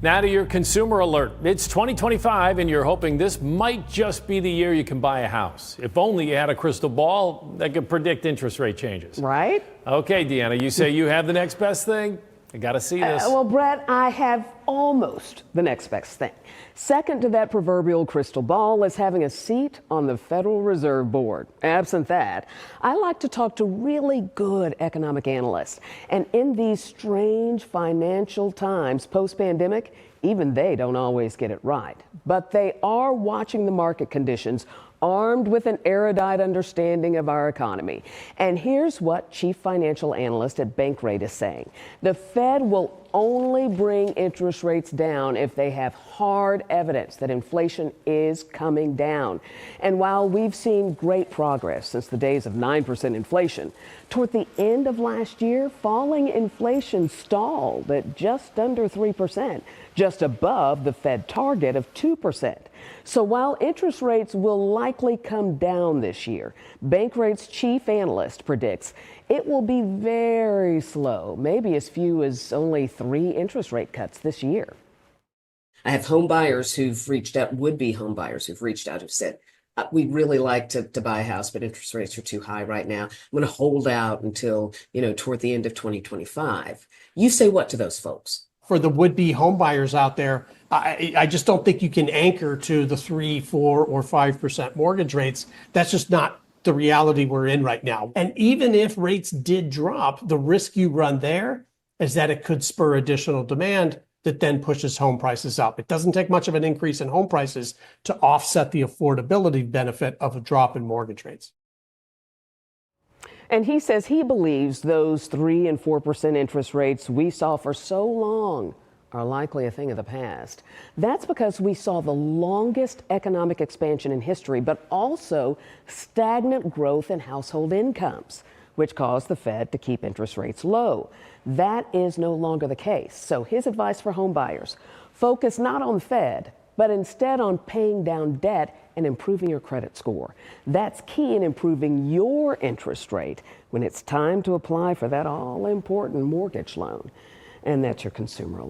Now to your consumer alert. It's 2025 and you're hoping this might just be the year you can buy a house. If only you had a crystal ball that could predict interest rate changes. Right? Okay, Deanna, you say you have the next best thing? I got to see this. Well, Brett, I have almost the next best thing. Second to that proverbial crystal ball is having a seat on the Federal Reserve Board. Absent that, I like to talk to really good economic analysts. And in these strange financial times post-pandemic, even they don't always get it right. But they are watching the market conditions, armed with an erudite understanding of our economy. And here's what Chief Financial Analyst at Bankrate is saying. The Fed will only bring interest rates down if they have hard evidence that inflation is coming down. And while we've seen great progress since the days of 9% inflation, toward the end of last year, falling inflation stalled at just under 3%, just above the Fed target of 2%. So while interest rates will likely come down this year, Bankrate's chief analyst predicts it will be very slow, maybe as few as only 3 interest rate cuts this year. I have home buyers who've reached out, would-be home buyers who've reached out, who've said, we'd really like to buy a house, but interest rates are too high right now. I'm going to hold out until, toward the end of 2025. You say what to those folks? For the would-be home buyers out there, I just don't think you can anchor to the 3, 4, or 5% mortgage rates. That's just not the reality we're in right now. And even if rates did drop, the risk you run there is that it could spur additional demand that then pushes home prices up. It doesn't take much of an increase in home prices to offset the affordability benefit of a drop in mortgage rates. And he says he believes those 3 and 4% interest rates we saw for so long are likely a thing of the past. That's because we saw the longest economic expansion in history, but also stagnant growth in household incomes, which caused the Fed to keep interest rates low. That is no longer the case. So his advice for home buyers: focus not on the Fed, but instead on paying down debt and improving your credit score. That's key in improving your interest rate when it's time to apply for that all-important mortgage loan. And that's your consumer alert.